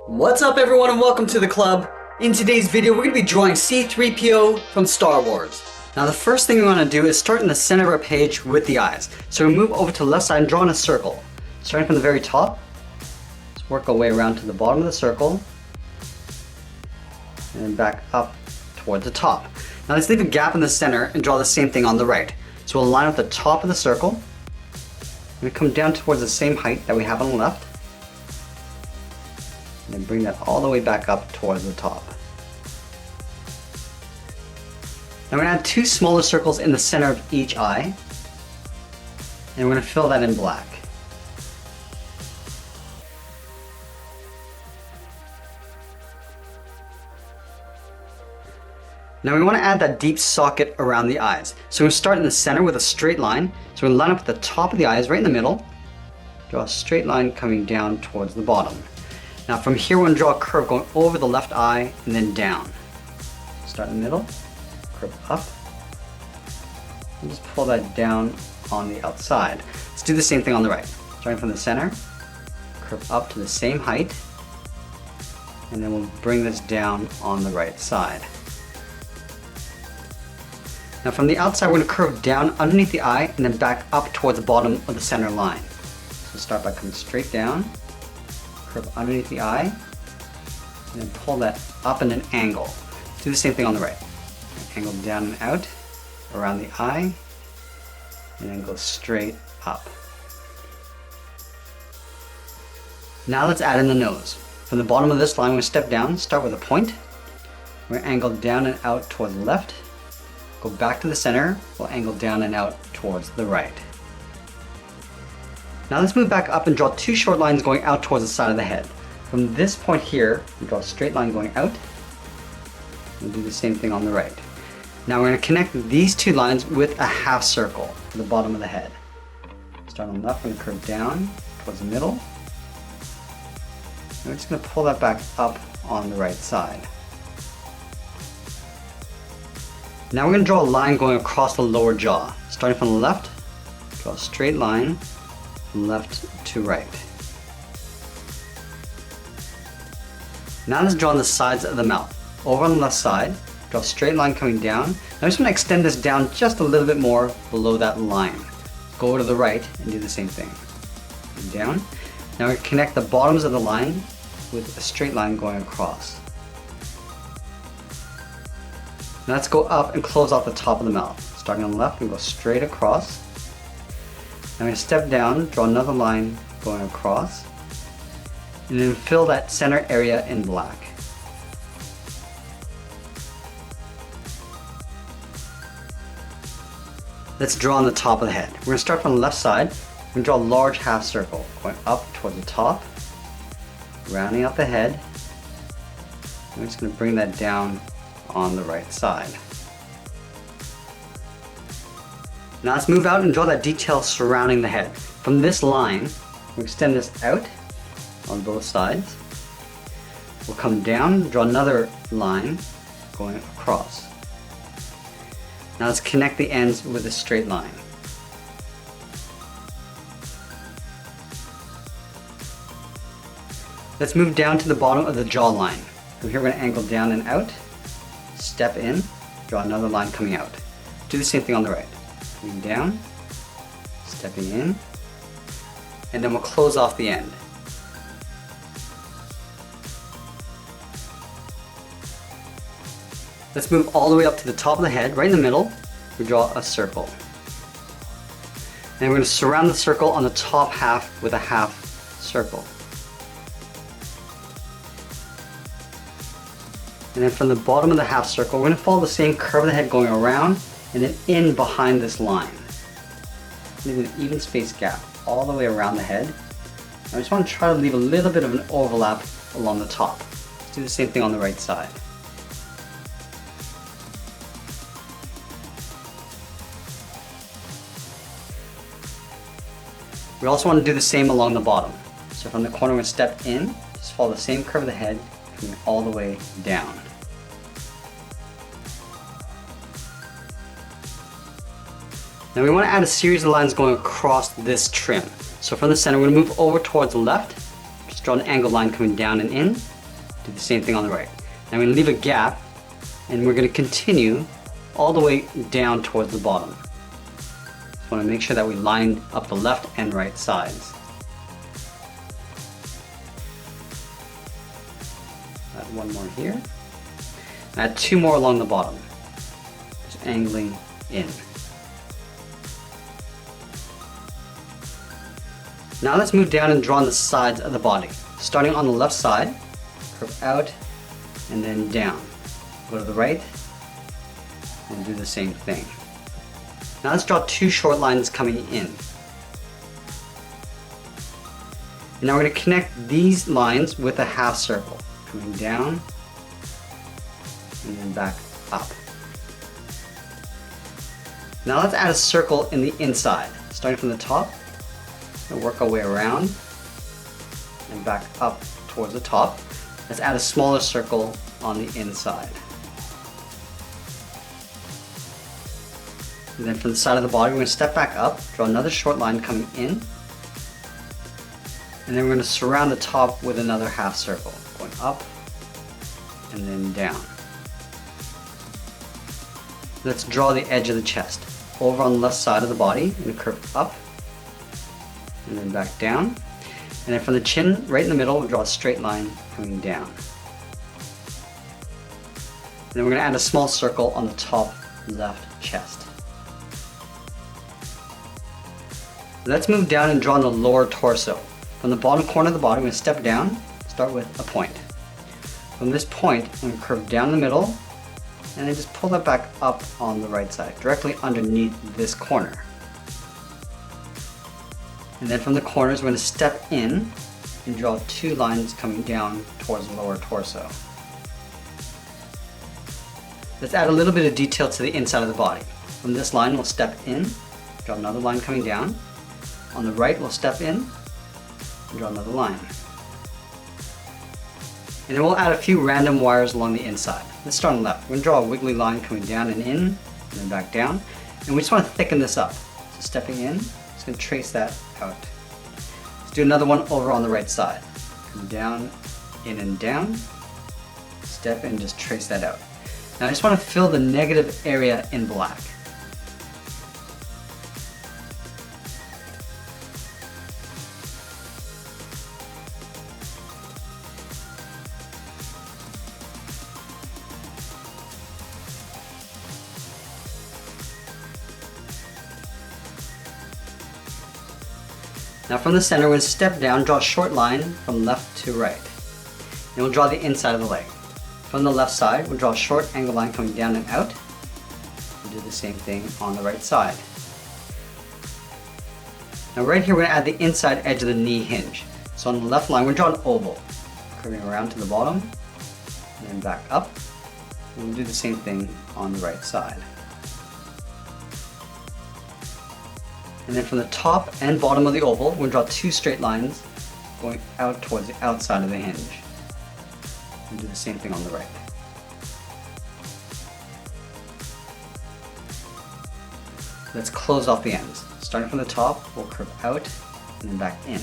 What's up everyone and welcome to the club. In today's video we're going to be drawing C3PO from Star Wars. Now the first thing we want to do is start in the center of our page with the eyes. So we move over to the left side and draw in a circle. Starting from the very top, let's work our way around to the bottom of the circle and then back up towards the top. Now let's leave a gap in the center and draw the same thing on the right. So we'll line up the top of the circle and come down towards the same height that we have on the left. And then bring that all the way back up towards the top. Now we're going to add two smaller circles in the center of each eye. And we're going to fill that in black. Now we want to add that deep socket around the eyes. So we're going to start in the center with a straight line. So we're going to line up at the top of the eyes, right in the middle. Draw a straight line coming down towards the bottom. Now from here we're going to draw a curve going over the left eye and then down. Start in the middle, curve up, and just pull that down on the outside. Let's do the same thing on the right. Starting from the center, curve up to the same height, and then we'll bring this down on the right side. Now from the outside we're going to curve down underneath the eye and then back up towards the bottom of the center line. So start by coming straight down, curve underneath the eye, and then pull that up in an angle. Do the same thing on the right. Angle down and out, around the eye, and then go straight up. Now let's add in the nose. From the bottom of this line, we're going to step down, start with a point. We're going to angle down and out towards the left. Go back to the center, we'll angle down and out towards the right. Now let's move back up and draw two short lines going out towards the side of the head. From this point here, we draw a straight line going out. We'll do the same thing on the right. Now we're going to connect these two lines with a half circle to the bottom of the head. Start on the left, we're going to curve down towards the middle. And we're just going to pull that back up on the right side. Now we're going to draw a line going across the lower jaw. Starting from the left, draw a straight line from left to right. Now let's draw on the sides of the mouth. Over on the left side, draw a straight line coming down. Now I'm just going to extend this down just a little bit more below that line. Go over to the right and do the same thing. And down. Now we connect the bottoms of the line with a straight line going across. Now let's go up and close off the top of the mouth. Starting on the left, we go straight across. I'm going to step down, draw another line going across, and then fill that center area in black. Let's draw on the top of the head. We're going to start from the left side. We're going to draw a large half circle going up toward the top, rounding out the head. I'm just going to bring that down on the right side. Now let's move out and draw that detail surrounding the head. From this line, we'll extend this out on both sides. We'll come down, draw another line going across. Now let's connect the ends with a straight line. Let's move down to the bottom of the jawline. From here we're going to angle down and out, step in, draw another line coming out. Do the same thing on the right. Coming down, stepping in, and then we'll close off the end. Let's move all the way up to the top of the head, right in the middle. We draw a circle. And we're going to surround the circle on the top half with a half circle. And then from the bottom of the half circle, we're going to follow the same curve of the head going around and then in behind this line. Leaving an even spaced gap all the way around the head. I just want to try to leave a little bit of an overlap along the top. Let's do the same thing on the right side. We also want to do the same along the bottom. So from the corner, we're going to step in, just follow the same curve of the head, coming all the way down. Now we want to add a series of lines going across this trim. So from the center, we're going to move over towards the left, Let's draw an angled line coming down and in. Do the same thing on the right. Now we're going to leave a gap, and we're going to continue all the way down towards the bottom. Just want to make sure that we line up the left and right sides. Add one more here. Add two more along the bottom. Just angling in. Now let's move down and draw on the sides of the body. Starting on the left side, curve out and then down. Go to the right and do the same thing. Now let's draw two short lines coming in. And now we're going to connect these lines with a half circle. Coming down and then back up. Now let's add a circle in the inside. Starting from the top, we'll work our way around and back up towards the top. Let's add a smaller circle on the inside. And then from the side of the body, we're going to step back up, draw another short line coming in, and then we're going to surround the top with another half circle, going up and then down. Let's draw the edge of the chest. Over on the left side of the body, we're going to curve up and then back down. And then from the chin, right in the middle, we'll draw a straight line coming down. And then we're going to add a small circle on the top left chest. Let's move down and draw on the lower torso. From the bottom corner of the body, we're going to step down, start with a point. From this point, I'm going to curve down the middle, and then just pull that back up on the right side, directly underneath this corner. And then from the corners, we're going to step in and draw two lines coming down towards the lower torso. Let's add a little bit of detail to the inside of the body. From this line, we'll step in, draw another line coming down. On the right, we'll step in and draw another line. And then we'll add a few random wires along the inside. Let's start on the left. We're going to draw a wiggly line coming down and in, and then back down. And we just want to thicken this up. So stepping in, just going to trace that out. Let's do another one over on the right side. Come down, in and down. Step in, just trace that out. Now I just want to fill the negative area in black. Now from the center, we'll step down, draw a short line from left to right. And we'll draw the inside of the leg. From the left side, we'll draw a short angle line coming down and out. We'll do the same thing on the right side. Now right here, we're going to add the inside edge of the knee hinge. So on the left line, we'll draw an oval, curving around to the bottom, and then back up. And we'll do the same thing on the right side. And then from the top and bottom of the oval, we'll draw two straight lines going out towards the outside of the hinge. And do the same thing on the right. Let's close off the ends. Starting from the top, we'll curve out and then back in.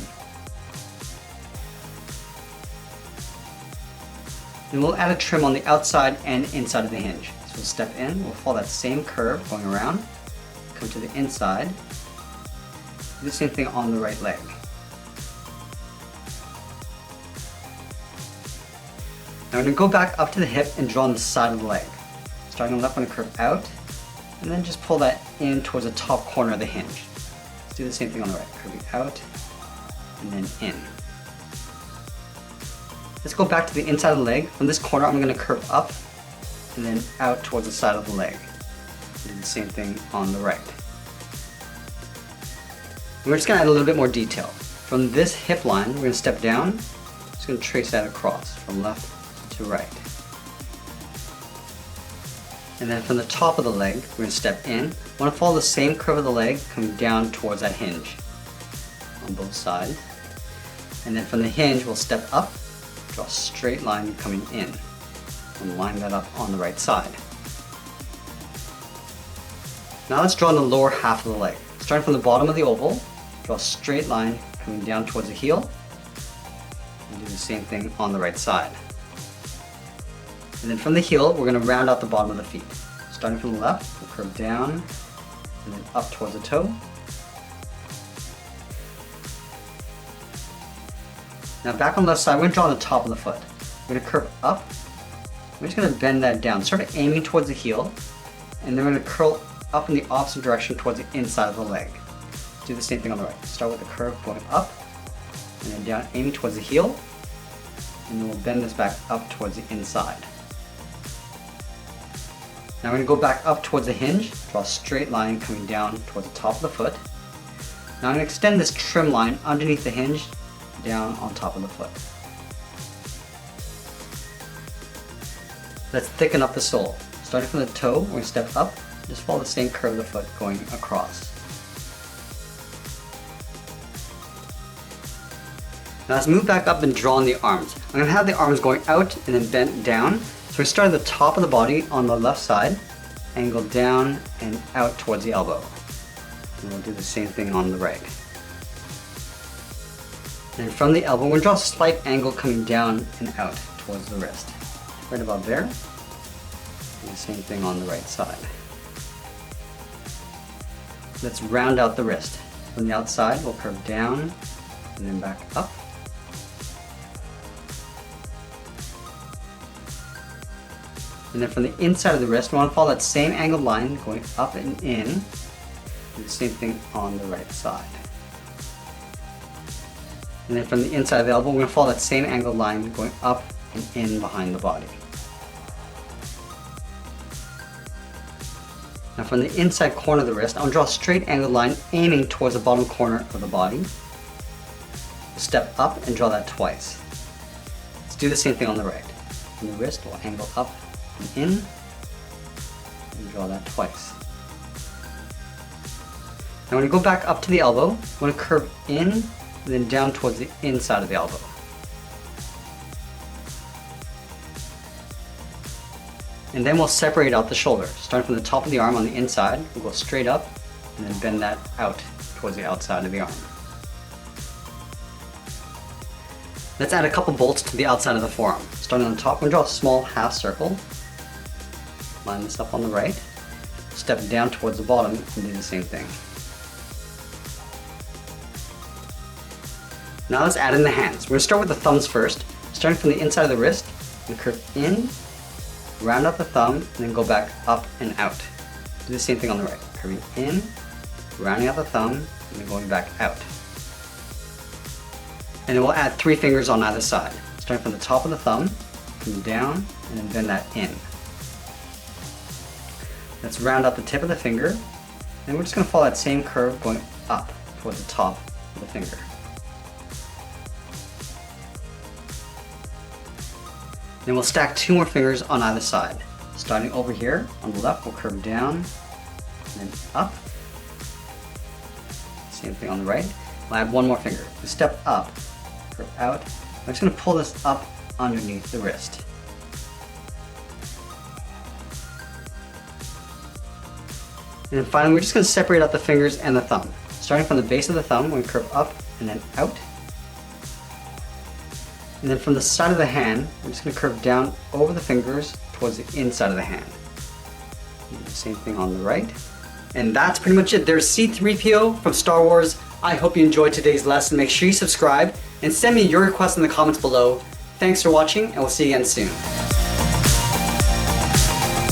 Then we'll add a trim on the outside and inside of the hinge. So we'll step in, we'll follow that same curve going around, come to the inside, do the same thing on the right leg. Now we're going to go back up to the hip and draw on the side of the leg. Starting on the left, we're going to curve out, and then just pull that in towards the top corner of the hinge. Let's do the same thing on the right, curving out, and then in. Let's go back to the inside of the leg. From this corner, I'm going to curve up, and then out towards the side of the leg. Do the same thing on the right. We're just going to add a little bit more detail. From this hip line, we're going to step down, just going to trace that across from left to right. And then from the top of the leg, we're going to step in. I want to follow the same curve of the leg coming down towards that hinge on both sides. And then from the hinge, we'll step up, draw a straight line coming in, and line that up on the right side. Now let's draw on the lower half of the leg. Starting from the bottom of the oval, draw a straight line coming down towards the heel, And do the same thing on the right side. And then from the heel, we're going to round out the bottom of the feet. Starting from the left, we'll curve down and then up towards the toe. Now back on the left side, we're going to draw the top of the foot. We're going to curve up. We're just going to bend that down, sort of aiming towards the heel. And then we're going to curl up in the opposite direction towards the inside of the leg. Do the same thing on the right. Start with the curve going up and then down, aiming towards the heel. And then we'll bend this back up towards the inside. Now we're going to go back up towards the hinge, draw a straight line coming down towards the top of the foot. Now I'm going to extend this trim line underneath the hinge down on top of the foot. Let's thicken up the sole. Starting from the toe, we're going to step up, just follow the same curve of the foot going across. Now let's move back up and draw on the arms. I'm going to have the arms going out and then bent down. So we start at the top of the body on the left side, angle down and out towards the elbow. And we'll do the same thing on the right. And from the elbow, we're going to draw a slight angle coming down and out towards the wrist. Right about there. And the same thing on the right side. Let's round out the wrist. From the outside, we'll curve down and then back up. And then from the inside of the wrist, we want to follow that same angled line going up and in. Do the same thing on the right side. And then from the inside of the elbow, we're going to follow that same angled line going up and in behind the body. Now from the inside corner of the wrist, I'll draw a straight angled line aiming towards the bottom corner of the body. Step up and draw that twice. Let's do the same thing on the right. On the wrist, we'll angle up and in, and draw that twice. Now when you go back up to the elbow, you want to curve in and then down towards the inside of the elbow. And then we'll separate out the shoulder. Starting from the top of the arm on the inside, we'll go straight up and then bend that out towards the outside of the arm. Let's add a couple bolts to the outside of the forearm. Starting on the top, we'll draw a small half circle. Line this up on the right. Step down towards the bottom and do the same thing. Now let's add in the hands. We're going to start with the thumbs first. Starting from the inside of the wrist, we curve in, round out the thumb, and then go back up and out. Do the same thing on the right. Curving in, rounding out the thumb, and then going back out. And then we'll add 3 fingers on either side. Starting from the top of the thumb, come down, and then bend that in. Let's round out the tip of the finger, and we're just going to follow that same curve going up towards the top of the finger. Then we'll stack 2 more fingers on either side. Starting over here, on the left, we'll curve down, and then up. Same thing on the right. We'll add 1 more finger. We step up, curve out. I'm just going to pull this up underneath the wrist. And then finally, we're just going to separate out the fingers and the thumb. Starting from the base of the thumb, we're going to curve up and then out. And then from the side of the hand, we're just going to curve down over the fingers towards the inside of the hand. And the same thing on the right. And that's pretty much it. There's C3PO from Star Wars. I hope you enjoyed today's lesson. Make sure you subscribe and send me your requests in the comments below. Thanks for watching, and we'll see you again soon.